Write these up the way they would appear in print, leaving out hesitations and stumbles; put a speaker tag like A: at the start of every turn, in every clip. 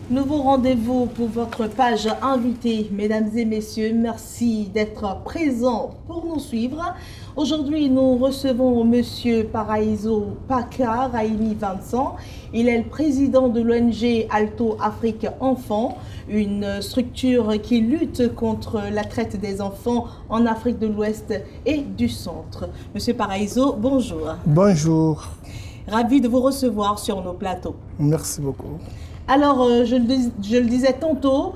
A: Nouveau rendez-vous pour votre page invitée. Mesdames et messieurs, merci d'être présents pour nous suivre. Aujourd'hui, nous recevons Monsieur Paraiso Paka Raimi Vincent. Il est le président de l'ONG Alto Afrique Enfants, une structure qui lutte contre la traite des enfants en Afrique de l'Ouest et du Centre. Monsieur Paraiso, bonjour.
B: Bonjour.
A: Ravi de vous recevoir sur nos plateaux.
B: Merci beaucoup.
A: Alors, je le disais tantôt,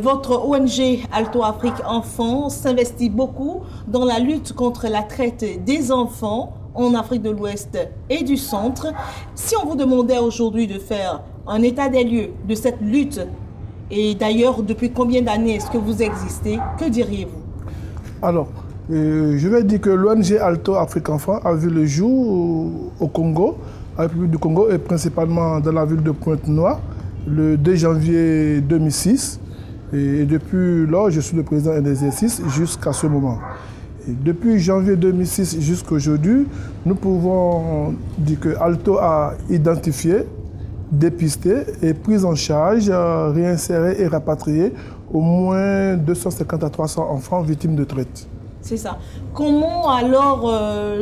A: votre ONG Alto Afrique Enfants s'investit beaucoup dans la lutte contre la traite des enfants en Afrique de l'Ouest et du Centre. Si on vous demandait aujourd'hui de faire un état des lieux de cette lutte, et d'ailleurs, depuis combien d'années est-ce que vous existez, que diriez-vous?
B: Alors, je vais dire que l'ONG Alto Afrique Enfants a vu le jour au Congo, à la République du Congo, et principalement dans la ville de Pointe-Noire, le 2 janvier 2006. Et depuis lors, je suis le président en exercice jusqu'à ce moment. Et depuis janvier 2006 jusqu'à aujourd'hui, nous pouvons dire que Alto a identifié, dépisté et pris en charge, réinséré et rapatrié au moins 250 à 300 enfants victimes de traite.
A: C'est ça. Comment alors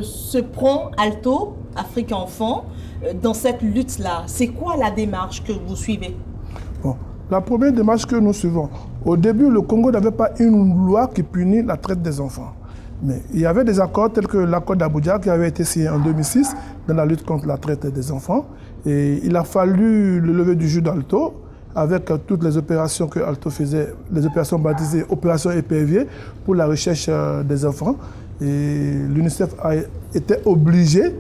A: se prend Alto Afrique Enfants dans cette lutte-là? C'est quoi la démarche que vous suivez?
B: Bon, la première démarche que nous suivons, au début, le Congo n'avait pas une loi qui punit la traite des enfants. Mais il y avait des accords tels que l'accord d'Abuja qui avait été signé en 2006 dans la lutte contre la traite des enfants. Et il a fallu le lever du jour d'Alto avec toutes les opérations que Alto faisait, les opérations baptisées Opération Épervier pour la recherche des enfants. Et l'UNICEF a été obligé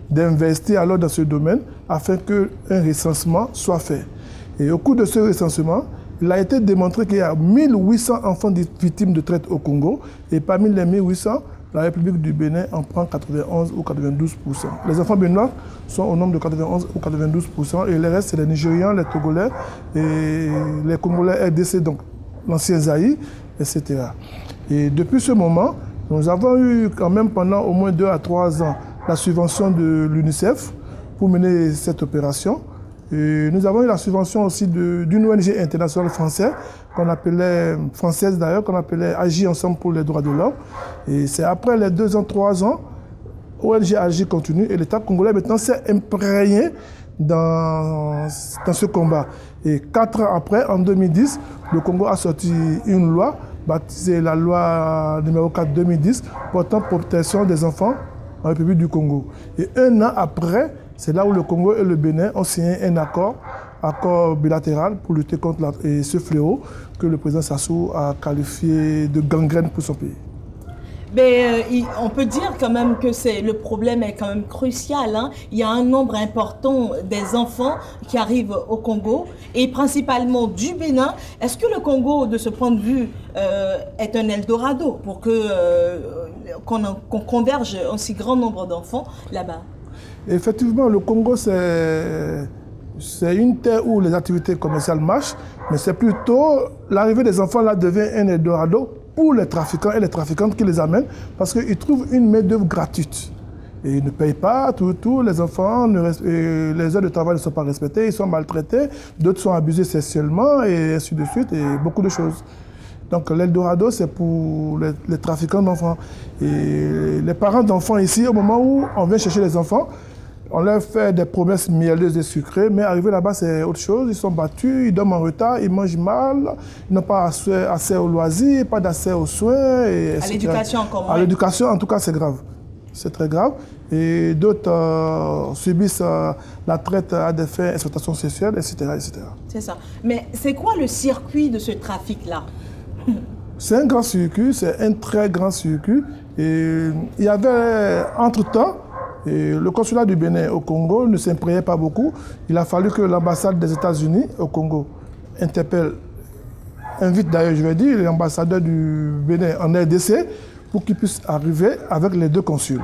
B: d'investir alors dans ce domaine afin qu'un recensement soit fait. Et au cours de ce recensement, il a été démontré qu'il y a 1800 enfants victimes de traite au Congo et parmi les 1800, la République du Bénin en prend 91 ou 92%. Les enfants béninois sont au nombre de 91 ou 92% et les restes, c'est les Nigérians, les Togolais et les Congolais RDC, donc l'ancien Zaïre, etc. Et depuis ce moment, nous avons eu quand même pendant au moins 2 à 3 ans la subvention de l'UNICEF pour mener cette opération. Et nous avons eu la subvention aussi d'une ONG internationale française, française d'ailleurs, qu'on appelait Agir ensemble pour les droits de l'homme. Et c'est après les 2 ans, 3 ans, ONG Agir continue et l'État congolais maintenant s'est imprégné dans ce combat. Et 4 ans après, en 2010, le Congo a sorti une loi, baptisée la loi numéro 4-2010, portant protection des enfants en République du Congo. Et 1 an après, c'est là où le Congo et le Bénin ont signé un accord bilatéral pour lutter contre ce fléau que le président Sassou a qualifié de gangrène pour son pays.
A: Mais on peut dire quand même que le problème est quand même crucial. Hein. Il y a un nombre important des enfants qui arrivent au Congo et principalement du Bénin. Est-ce que le Congo, de ce point de vue, est un Eldorado pour qu'on converge un si grand nombre d'enfants là-bas?
B: Effectivement, le Congo, c'est une terre où les activités commerciales marchent, mais c'est plutôt l'arrivée des enfants là devient un Eldorado pour les trafiquants et les trafiquantes qui les amènent parce qu'ils trouvent une main-d'œuvre gratuite. Et ils ne payent pas, les enfants, les heures de travail ne sont pas respectées, ils sont maltraités, d'autres sont abusés sexuellement et ainsi de suite, et beaucoup de choses. Donc l'Eldorado, c'est pour les trafiquants d'enfants. Et les parents d'enfants ici, au moment où on vient chercher les enfants, on leur fait des promesses mielleuses et sucrées, mais arrivé là-bas, c'est autre chose. Ils sont battus, ils dorment en retard, ils mangent mal, ils n'ont pas assez aux loisirs, pas d'accès aux soins. Et
A: à l'éducation encore.
B: À l'éducation, en tout cas, c'est grave. C'est très grave. Et d'autres subissent la traite à des fins d'exploitation sexuelle, etc., etc.
A: C'est ça. Mais c'est quoi le circuit de ce trafic-là?
B: C'est un grand circuit, c'est un très grand circuit. Et il y avait, entre-temps, le consulat du Bénin au Congo ne s'imprégnait pas beaucoup. Il a fallu que l'ambassade des États-Unis au Congo invite d'ailleurs, je vais dire, l'ambassadeur du Bénin en RDC pour qu'il puisse arriver avec les 2 consuls.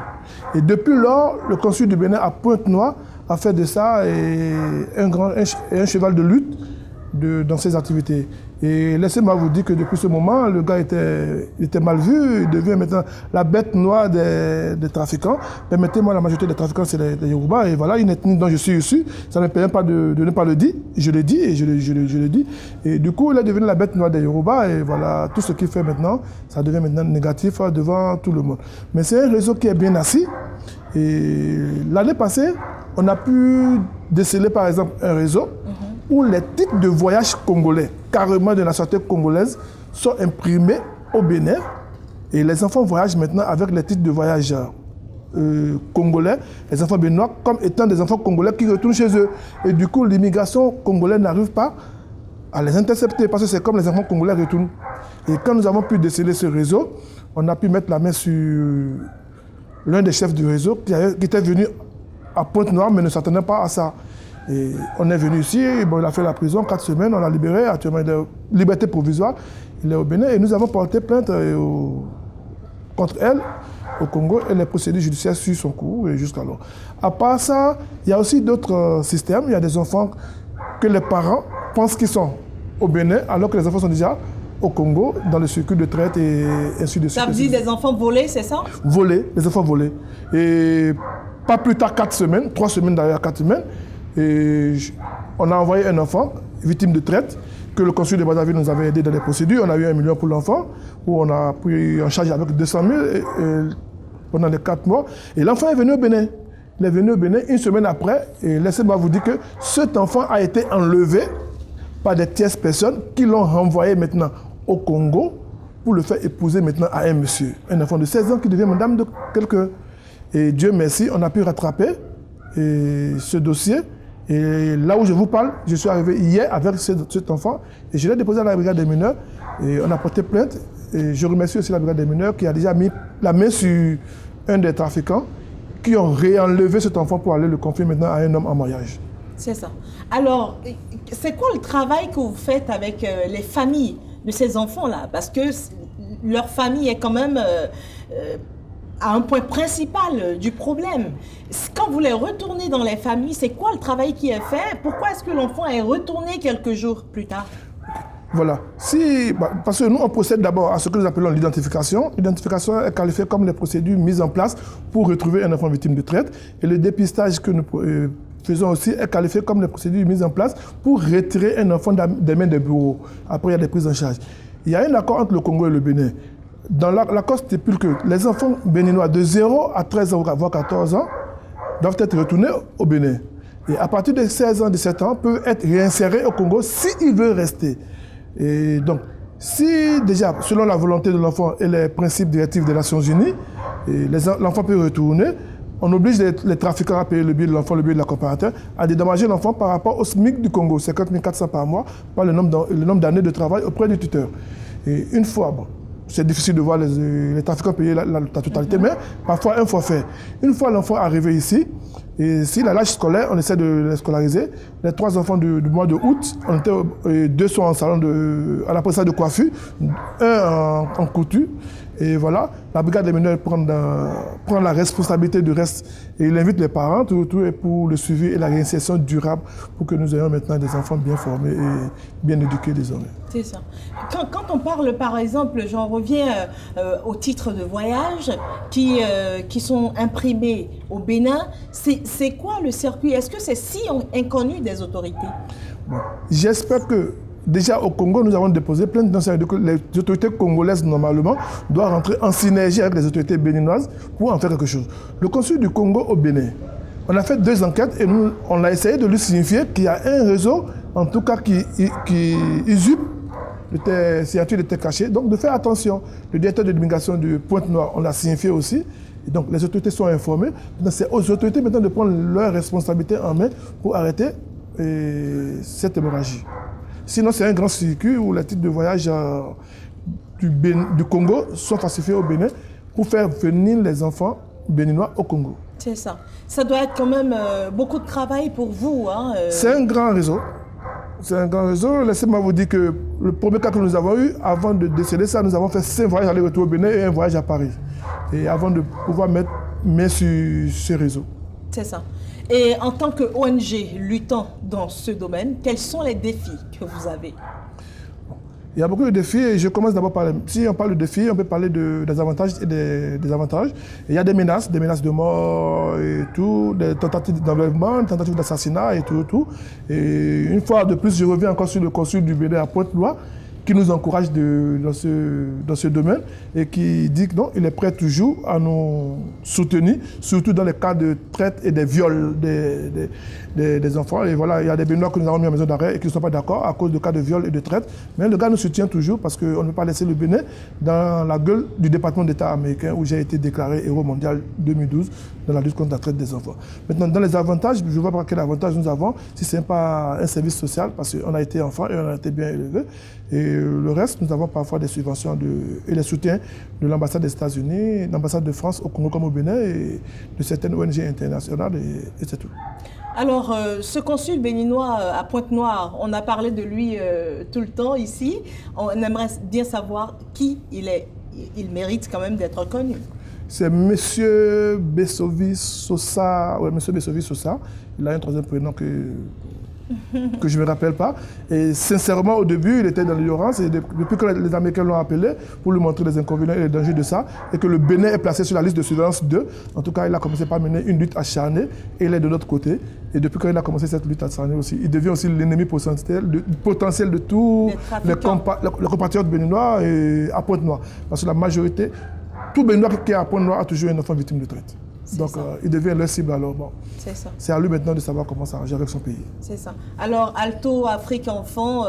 B: Et depuis lors, le consul du Bénin à Pointe-Noire a fait de ça un cheval de lutte dans ses activités. Et laissez-moi vous dire que depuis ce moment, le gars était mal vu, il devient maintenant la bête noire des trafiquants. Permettez-moi, la majorité des trafiquants, c'est les Yoruba. Et voilà, une ethnie dont je suis issu, ça ne me permet pas de ne pas le dire. Je le dis et je le dis. Et du coup, il est devenu la bête noire des Yoruba. Et voilà, tout ce qu'il fait maintenant, ça devient maintenant négatif devant tout le monde. Mais c'est un réseau qui est bien assis. Et l'année passée, on a pu déceler par exemple un réseau où les titres de voyage congolais, carrément de la nationalité congolaise, sont imprimés au Bénin. Et les enfants voyagent maintenant avec les titres de voyage congolais, les enfants béninois, comme étant des enfants congolais qui retournent chez eux. Et du coup, l'immigration congolaise n'arrive pas à les intercepter parce que c'est comme les enfants congolais retournent. Et quand nous avons pu déceler ce réseau, on a pu mettre la main sur l'un des chefs du réseau qui était venu à Pointe-Noire mais ne s'attendait pas à ça. Et on est venu ici, bon, il a fait la prison 4 semaines, on l'a libéré, actuellement il est en liberté provisoire, il est au Bénin et nous avons porté plainte contre elle au Congo et les procédures judiciaires suivent son cours et jusqu'alors. À part ça, il y a aussi d'autres systèmes, il y a des enfants que les parents pensent qu'ils sont au Bénin alors que les enfants sont déjà au Congo, dans le circuit de traite et ainsi de suite.
A: Ça veut dire des enfants volés, c'est ça?
B: Volés, les enfants volés. Et pas plus tard 4 semaines, 3 semaines d'ailleurs, 4 semaines, et on a envoyé un enfant, victime de traite, que le consul de Brazzaville nous avait aidé dans les procédures. On a eu 1 million pour l'enfant, où on a pris en charge avec 200 000 pendant les 4 mois. Et l'enfant est venu au Bénin. Il est venu au Bénin 1 semaine après, et laissez-moi vous dire que cet enfant a été enlevé par des tierces personnes qui l'ont renvoyé maintenant au Congo pour le faire épouser maintenant à un monsieur, un enfant de 16 ans qui devient madame de quelqu'un. Et Dieu merci, on a pu rattraper ce dossier. Et là où je vous parle, je suis arrivé hier avec cet enfant et je l'ai déposé à la brigade des mineurs et on a porté plainte. Et je remercie aussi la brigade des mineurs qui a déjà mis la main sur un des trafiquants qui ont réenlevé cet enfant pour aller le confier maintenant à un homme en mariage.
A: C'est ça. Alors, c'est quoi le travail que vous faites avec les familles de ces enfants-là? Parce que leur famille est quand même à un point principal du problème. Quand vous les retournez dans les familles, c'est quoi le travail qui est fait? Pourquoi est-ce que l'enfant est retourné quelques jours plus tard?
B: Voilà. Parce que nous, on procède d'abord à ce que nous appelons l'identification. L'identification est qualifiée comme les procédures mises en place pour retrouver un enfant victime de traite. Et le dépistage que nous faisons aussi est qualifié comme les procédures mises en place pour retirer un enfant des mains des bureaux. Après, il y a des prises en charge. Il y a un accord entre le Congo et le Bénin. Dans l'accord stipule que les enfants béninois de 0 à 13 ans, voire 14 ans, doivent être retournés au Bénin. Et à partir de 16 ans, 17 ans, peuvent être réinsérés au Congo s'ils veulent rester. Et donc, si déjà, selon la volonté de l'enfant et les principes directifs des Nations Unies, l'enfant peut retourner, on oblige les trafiquants à payer le billet de l'enfant, le billet de l'accompagnateur, à dédommager l'enfant par rapport au SMIC du Congo, 50 400 par mois, par le nombre d'années de travail auprès du tuteur. Et une fois, bon, c'est difficile de voir les trafiquants payer la totalité, mais parfois un forfait. Une fois l'enfant arrivé ici, et s'il a l'âge scolaire, on essaie de les scolariser. Les 3 enfants du mois de août, 2 sont en salon à l'apprentissage de coiffure, un en couture. Et voilà, la brigade des mineurs prend la responsabilité du reste et il invite les parents tout pour le suivi et la réinsertion durable pour que nous ayons maintenant des enfants bien formés et bien éduqués désormais.
A: C'est ça. Quand on parle, par exemple, j'en reviens aux titres de voyage qui sont imprimés au Bénin, c'est quoi le circuit? Est-ce que c'est si inconnu des autorités?
B: Bon, j'espère que déjà au Congo, nous avons déposé plainte dans que les autorités congolaises, normalement, doivent rentrer en synergie avec les autorités béninoises pour en faire quelque chose. Le consul du Congo au Bénin, on a fait 2 enquêtes et on a essayé de lui signifier qu'il y a un réseau, en tout cas, qui usurpe les signatures d'état cachées. Donc, de faire attention. Le directeur de l'immigration de Pointe-Noire, on l'a signifié aussi. Et donc, les autorités sont informées. C'est aux autorités maintenant de prendre leurs responsabilités en main pour arrêter cette hémorragie. Sinon, c'est un grand circuit où les titres de voyage du Congo sont falsifiés au Bénin pour faire venir les enfants béninois au Congo.
A: C'est ça. Ça doit être quand même beaucoup de travail pour vous. Hein,
B: C'est un grand réseau. C'est un grand réseau. Laissez-moi vous dire que le premier cas que nous avons eu, avant de déceler ça, nous avons fait 5 voyages aller-retour au Bénin et un voyage à Paris. Et avant de pouvoir mettre main sur ce réseau.
A: C'est ça. Et en tant que ONG luttant dans ce domaine, quels sont les défis que vous avez?
B: Il y a beaucoup de défis et je commence d'abord par... Si on parle de défis, on peut parler des avantages et des avantages. Et il y a des menaces de mort et tout, des tentatives d'enlèvement, des tentatives d'assassinat et tout. Et une fois de plus, je reviens encore sur le consul du Bénin à Pointe-Noire, qui nous encourage dans ce domaine et qui dit que non, il est prêt toujours à nous soutenir, surtout dans les cas de traite et des viols des enfants. Et voilà, il y a des Béninois que nous avons mis en maison d'arrêt et qui ne sont pas d'accord à cause de cas de viol et de traite. Mais le gars nous soutient toujours parce qu'on ne peut pas laisser le Bénin dans la gueule du département d'État américain où j'ai été déclaré héros mondial 2012 dans la lutte contre la traite des enfants. Maintenant, dans les avantages, je ne vois pas quel avantage nous avons si ce n'est pas un service social parce qu'on a été enfant et on a été bien élevé. Et le reste, nous avons parfois des subventions et les soutiens de l'ambassade des États-Unis, l'ambassade de France au Congo comme au Bénin et de certaines ONG internationales et c'est tout.
A: Alors, ce consul béninois à Pointe-Noire, on a parlé de lui tout le temps ici. On aimerait bien savoir qui il est. Il mérite quand même d'être connu.
B: C'est M. Bessovi Sosa. Oui, M. Bessovi Sosa. Il a un troisième prénom que je ne me rappelle pas. Et sincèrement, au début, il était dans l'ignorance. Et depuis que les Américains l'ont appelé pour lui montrer les inconvénients et les dangers de ça, et que le Bénin est placé sur la liste de surveillance 2, en tout cas, il a commencé par mener une lutte acharnée et il est de l'autre côté. Et depuis qu'il a commencé cette lutte acharnée aussi, il devient aussi l'ennemi potentiel de tous les compatriotes béninois à Pointe-Noire. Parce que la majorité, tout Béninois qui est à Pointe-Noire a toujours un enfant victime de traite. Donc, il devient leur cible alors. Bon.
A: C'est ça.
B: C'est à lui maintenant de savoir comment s'arranger avec son pays.
A: C'est ça. Alors, Alto Afrique Enfants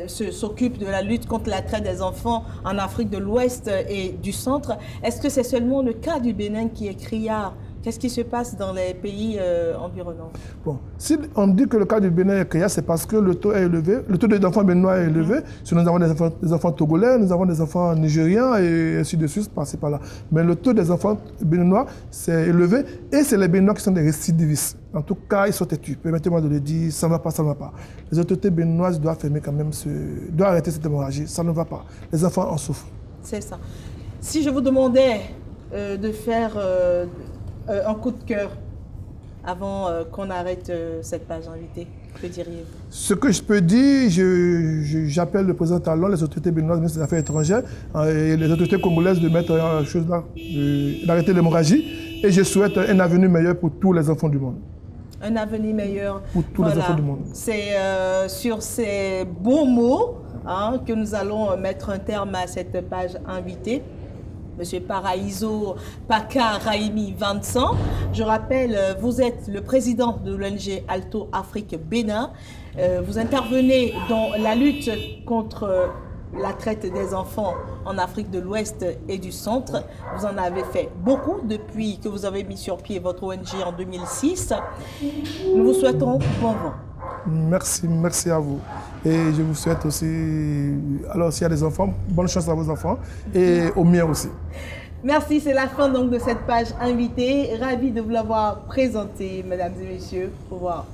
A: s'occupe de la lutte contre la traite des enfants en Afrique de l'Ouest et du Centre. Est-ce que c'est seulement le cas du Bénin qui est criard? Qu'est-ce qui se passe dans les pays environnants? Bon,
B: si on dit que le cas du Bénin est criard, c'est parce que le taux est élevé, le taux d'enfants béninois est élevé. Si nous avons des enfants togolais, nous avons des enfants nigériens et ainsi de suite, par-ci par-là. Mais le taux des enfants béninois, c'est élevé et c'est les Béninois qui sont des récidivistes. En tout cas, ils sont têtus. Permettez-moi de le dire, ça ne va pas, ça ne va pas. Les autorités béninoises doivent fermer quand même doivent arrêter cette hémorragie. Ça ne va pas. Les enfants en souffrent.
A: C'est ça. Si je vous demandais de faire un coup de cœur avant qu'on arrête cette page invitée, que diriez-vous?
B: Ce que je peux dire, j'appelle le président Talon, les autorités béninoises, le ministre des Affaires étrangères et les autorités congolaises de mettre chose là, d'arrêter l'hémorragie. Et je souhaite un avenir meilleur pour tous les enfants du monde.
A: Un avenir meilleur
B: pour tous les enfants du monde.
A: C'est sur ces beaux mots que nous allons mettre un terme à cette page invitée. Monsieur Paraiso Paka Raimi Vincent, je rappelle, vous êtes le président de l'ONG Alto Afrique Bénin. Vous intervenez dans la lutte contre la traite des enfants en Afrique de l'Ouest et du Centre. Vous en avez fait beaucoup depuis que vous avez mis sur pied votre ONG en 2006. Nous vous souhaitons bon vent.
B: Merci à vous. Et je vous souhaite aussi, alors s'il y a des enfants, bonne chance à vos enfants et aux miens aussi.
A: Merci, c'est la fin donc de cette page invitée. Ravi de vous l'avoir présentée, mesdames et messieurs. Au revoir.